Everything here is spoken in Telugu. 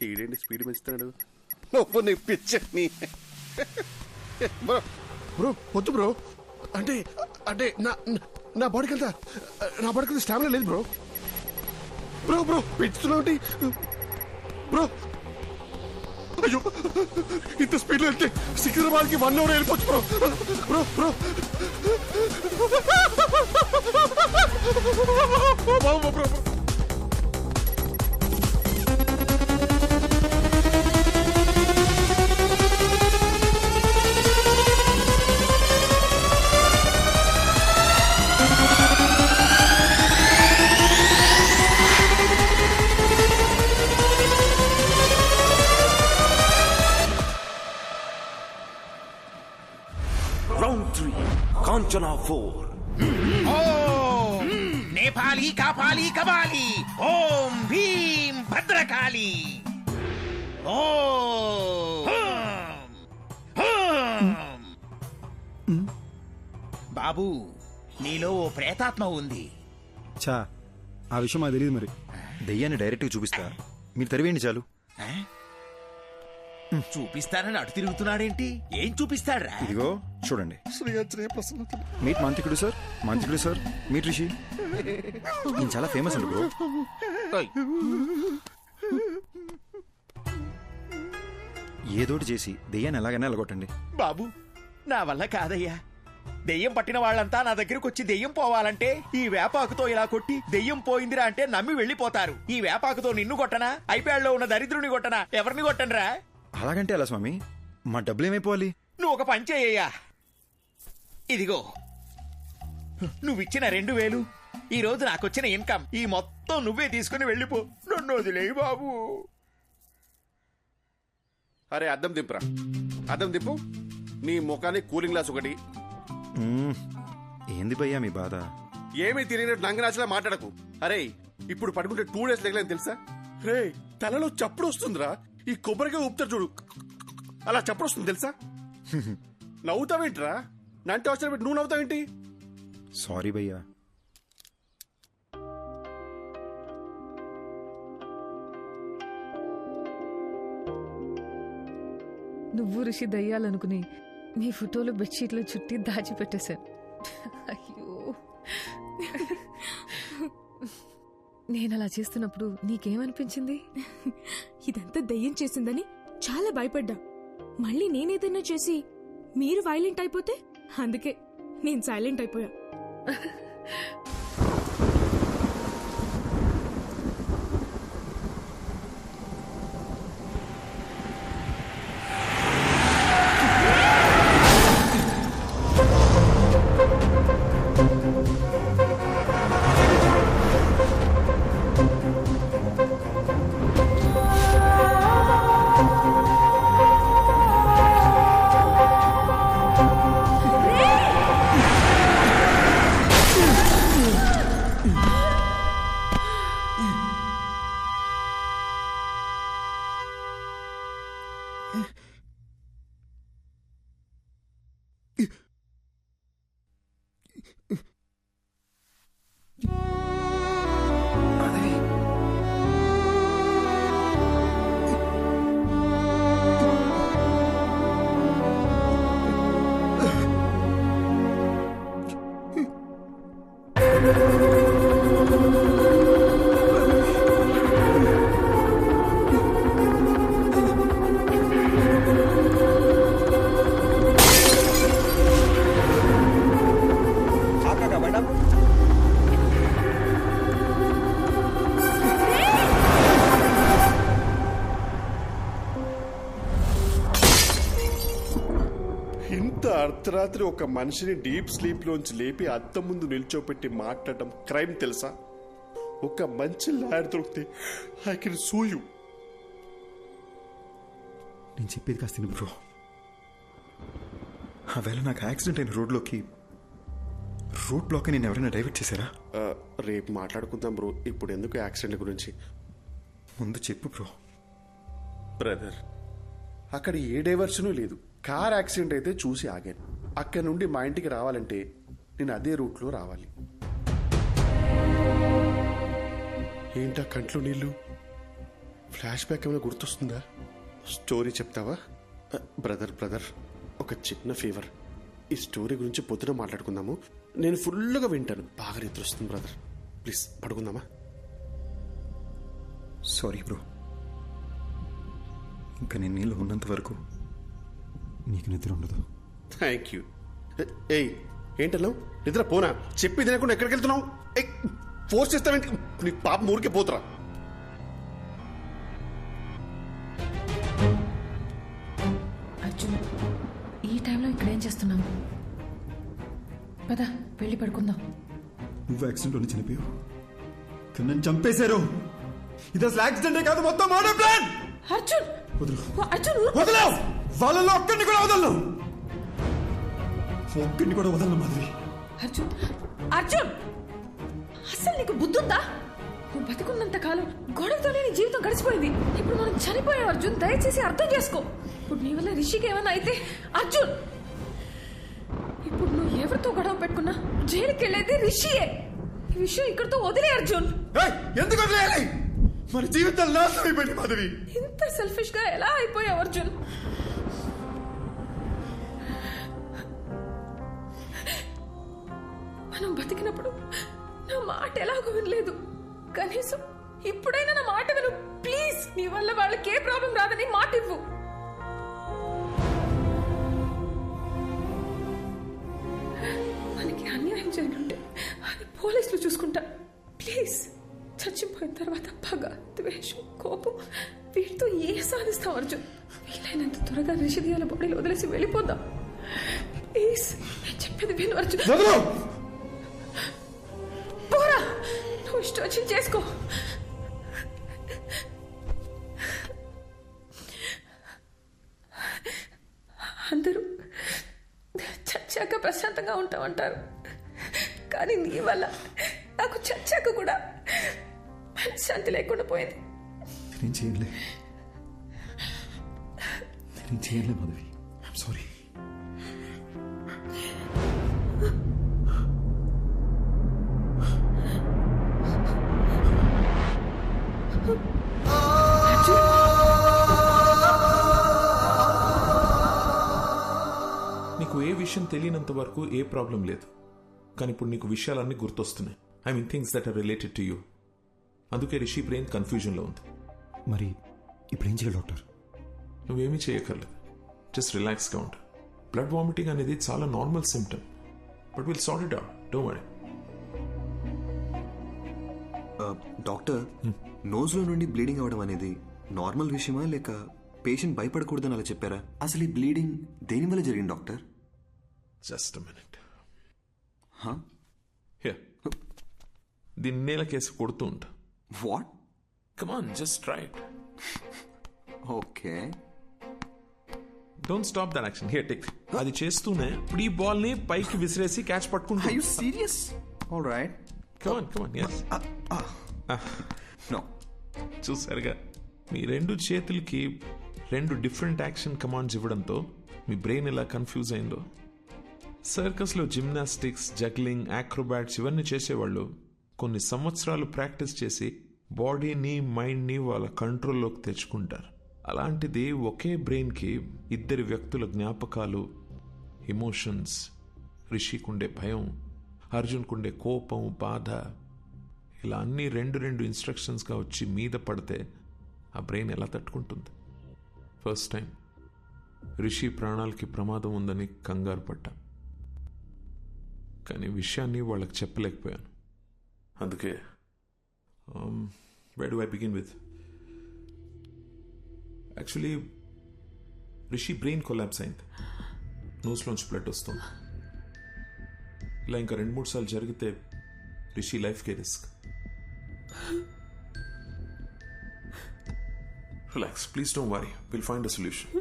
ఈడేంటి స్పీడ్ పెంచుతాడు నువ్వు నీ పిచ్చని బ్రో బ్రో వద్దు బ్రో అంటే అంటే నా బాడీకి అంతా స్టామినా లేదు బ్రో బ్రో బ్రో పెంచుతున్నావు బ్రో అయ్యో ఇంత స్పీడ్లో వెళ్తే సికింద్రాబాద్కి 1 hour వెళ్ళిపోవచ్చు bro bro bro bro bro Kanchana 4 ఓం నేపాలి కాపాలి కబాలి ఓం భీం భద్రకాళి ఓం బాబు నీలో ఓ ప్రేతాత్మ ఉంది. చా ఆ విషయం మాకు తెలియదు. మరి దెయ్యాన్ని డైరెక్ట్గా చూపిస్తా, మీరు తరివేయండి చాలు. చూపిస్తానని అటు తిరుగుతున్నాడేంటి? ఏం చూపిస్తాడ్రా? ఇదిగో చూడండి. మీట్ మాంత్రికుడు సార్, మీట్ రిషి. ఈయన చాలా ఫేమస్ అండి బ్రో. ఏదోటి చేసి దెయ్యాన్ని ఎలాగైనా ఎలగొట్టండి. బాబు నా వల్ల కాదయ్యా. దెయ్యం పట్టిన వాళ్ళంతా నా దగ్గరకు వచ్చి దెయ్యం పోవాలంటే ఈ వేపాకుతో ఇలా కొట్టి దెయ్యం పోయిందిరా అంటే నమ్మి వెళ్ళిపోతారు. ఈ వేపాకుతో నిన్ను కొట్టనా, ఐప్యాడ్లో ఉన్న దరిద్రుని కొట్టనా, ఎవరిని కొట్టనరా? అలాగంటే ఎలా స్వామి, మా డబ్బులు ఏమైపోవాలి? నువ్వు ఒక పని చేయ్యా. ఇదిగో నువ్విచ్చిన 2000 ఈ రోజు నాకొచ్చిన ఇన్కమ్, ఈ మొత్తం నువ్వే తీసుకుని వెళ్ళిపో. నన్ను వదిలేయి బాబు. అరే అద్దం దింపురా, అద్దం దింపు. నీ ముఖానికి కూలింగ్ గ్లాస్ ఒకటి. ఏంది భయ్యా మీ బాధ? ఏమీ తిరిగినట్టు నంగనాచలా మాట్లాడకు. అరే ఇప్పుడు పడుకుంటే 2 days లేకలేని తెలుసా? రే తలలో చప్పుడు వస్తుందిరా. ఈ కొబ్బరిగా ఊపుతారు చూడు, అలా చప్పుడు వస్తుంది తెలుసా? నవ్వుతావేంట్రా? నంటే అవసరం పెట్టి నువ్వు నవ్వుతావేంటి? సారీ భయ్యా. నువ్వు రిషి దయ్యాలనుకుని మీ ఫోటోలు బెడ్షీట్లో చుట్టి దాచిపెట్టేశాను. అయ్యో, నేను అలా చేస్తున్నప్పుడు నీకేమనిపించింది? ఇదంతా దయ్యం చేసిందని చాలా భయపడ్డా. మళ్ళీ నేనేదన్నా చేసి మీరు వైలెంట్ అయిపోతే అందుకే నేను సైలెంట్ అయిపోయా. అర్ధరాత్రి ఒక మనిషిని డీప్ స్లీప్ లోంచి లేపి అద్దం ముందు నిల్చోపెట్టి మాట్లాడటం క్రైమ్ తెలుసా? ఒక మంచి లాయర్ దొరికితే ఐ కెన్ సూ యూ. నేను చెప్పేది కాస్త బ్రో. ఆవేళ నాకు యాక్సిడెంట్ అయిన రోడ్లోకి రోడ్ బ్లాక్ నేను ఎవరైనా డైవర్ట్ చేశారా? రేపు మాట్లాడుకుందాం బ్రో, ఇప్పుడు ఎందుకు యాక్సిడెంట్ గురించి? ముందు చెప్పు బ్రో. బ్రదర్, అక్కడ ఏ డైవర్షను లేదు. కార్ యాక్సిడెంట్ అయితే చూసి ఆగాను. అక్కడి నుండి మా ఇంటికి రావాలంటే నేను అదే రూట్లో రావాలి. ఏంటా కంట్లో నీళ్ళు? ఫ్లాష్ బ్యాక్ ఏమైనా గుర్తొస్తుందా? స్టోరీ చెప్తావా? బ్రదర్ ఒక చిన్న ఫేవర్. ఈ స్టోరీ గురించి పొద్దున మాట్లాడుకుందాము. నేను ఫుల్గా వింటాను. బాగా నిద్ర వస్తుంది బ్రదర్. ప్లీజ్ పడుకుందామా? సారీ బ్రో, ఇంకా నేను నీళ్ళు ఉన్నంత వరకు నీకు నిద్ర ఉండదు. Thank you. ఏయ్ ఏంటన్నావు? నిద్ర పోనా? చెప్పి తినకుండా ఎక్కడికి వెళ్తున్నావు? ఫోర్స్ చేస్తావేంటి? నీ పాపం ఊరికే పోతురా. అర్జున్, ఈ టైంలో ఇక్కడ ఏం చేస్తున్నావు? పద వెళ్ళి పడుకుందాం. నువ్వు యాక్సిడెంట్లోనే చనిపోయావు, కానీ నన్ను చంపేశారు. ఇది అసలు యాక్సిడెంటే కాదు, మొత్తం మర్డర్ ప్లాన్. అర్జున్ అర్జున్ వదలవు, వాళ్ళలో ఒక్కడిని కూడా వదలను, ఒక్కడిని కూడా వదలను మాధవి. అర్జున్ అర్జున్, అసలు నీకు బుద్ధుందా? నువ్వు బతుకున్నంత కాలం గొడవతోనే నీ జీవితం గడిచిపోయింది. ఇప్పుడు మనం చనిపోయాం అర్జున్, దయచేసి అర్థం చేసుకో. ఇప్పుడు నీ వల్ల రిషికి ఏమైనా అయితే అర్జున్, ఇప్పుడు నువ్వు ఎవరితో గొడవ పెట్టుకున్నా జైలుకి వెళ్ళేది రిషియే. ఈ విషయం ఇక్కడితో వదిలే అర్జున్. ఎందుకు వదిలేయాలి? మన జీవితాలు నాశనం అయిపోయింది మాధవి. ఇంత సెల్ఫిష్ గా ఎలా అయిపోయావు అర్జున్? మనం బతికినప్పుడు నా మాట ఎలాగో వినలేదు. కనీసం ఇప్పుడైనా నా మాట విను ప్లీజ్. నీ వల్ల వాళ్ళకి ఏ ప్రాబ్లం రాదని మాట ఇవ్వు. మనకి అన్యాయం జరుగుంటే అది పోలీసులు చూసుకుంటా. ప్లీజ్, చచ్చిపోయిన తర్వాత పగ, ద్వేషం, కోపం వీటితో ఏ సాధిస్తాం అర్జున్? వీలైనంత త్వరగా రిషిదియాల బాడీలో వదిలేసి వెళ్ళిపోదాం ప్లీజ్. నేను చెప్పేది విను అర్జున్. పోరా, నువ్వు ఇష్టం వచ్చి చేసుకో. అందరూ చచ్చాక ప్రశాంతంగా ఉంటామంటారు, కానీ నీ వల్ల నాకు చచ్చాక కూడా శాంతి లేకుండా పోయింది. నేను చేయలే మాధవి, ఐఎమ్ సారీ. నీకు ఏ విషయం తెలియనంత వరకు ఏ ప్రాబ్లం లేదు, కానీ ఇప్పుడు నీకు విషయాలన్నీ గుర్తొస్తున్నాయి. I mean things that are related to you. అందుకే రిషి బ్రెయిన్ కన్ఫ్యూజన్లో ఉంది. మరి ఇప్పుడు ఏం చేయాలి డాక్టర్? నువ్వేమీ చేయక్కర్లేదు, జస్ట్ రిలాక్స్గా ఉండు. బ్లడ్ వామిటింగ్ అనేది చాలా normal symptom, but will sort it out, don't worry. Doctor, నోజ్లో నుండి బ్లీడింగ్ అవడం అనేది నార్మల్ విషయమా, లేక పేషెంట్ భయపడకూడదని అలా చెప్పారా? అసలు ఈ బ్లీడింగ్ దేని వల్ల జరిగింది డాక్టర్? Just minute. దీన్ని నేల కేసు కొడుతూ ఉంటా. What? Come on, just try it. Okay, don't stop that action. Here take. అది చేస్తూనే ఇప్పుడు ఈ బాల్ ని పైకి విసిరేసి క్యాచ్ పట్టుకుంటా. Are you serious? Alright, come on come on. yes. No. చూసారుగా, మీ రెండు చేతులకి రెండు డిఫరెంట్ యాక్షన్ కమాండ్స్ ఇవ్వడంతో మీ బ్రెయిన్ ఎలా కన్ఫ్యూజ్ అయిందో. సర్కస్లో జిమ్నాస్టిక్స్, జగ్లింగ్, యాక్రోబాట్స్ ఇవన్నీ చేసేవాళ్ళు కొన్ని సంవత్సరాలు ప్రాక్టీస్ చేసి బాడీని, మైండ్ని వాళ్ళ కంట్రోల్లోకి తెచ్చుకుంటారు. అలాంటిది ఒకే బ్రెయిన్కి ఇద్దరి వ్యక్తుల జ్ఞాపకాలు, ఎమోషన్స్, రిషికుండే భయం, అర్జున్కుండే కోపం, బాధ, ఇలా అన్నీ రెండు ఇన్స్ట్రక్షన్స్గా వచ్చి మీద పడితే ఆ బ్రెయిన్ ఎలా తట్టుకుంటుంది? ఫస్ట్ టైం రిషి ప్రాణాలకి ప్రమాదం ఉందని కంగారు పడ్డా, కానీ విషయాన్ని వాళ్ళకి చెప్పలేకపోయాను. అందుకే where do I begin with? Actually Rishi brain collapse అయింది, నోస్లోంచి బ్లడ్ వస్తుంది. ఇలా ఇంకా 2-3 సార్లు జరిగితే రిషి లైఫ్కే risk. Relax, please don't worry, will find a solution.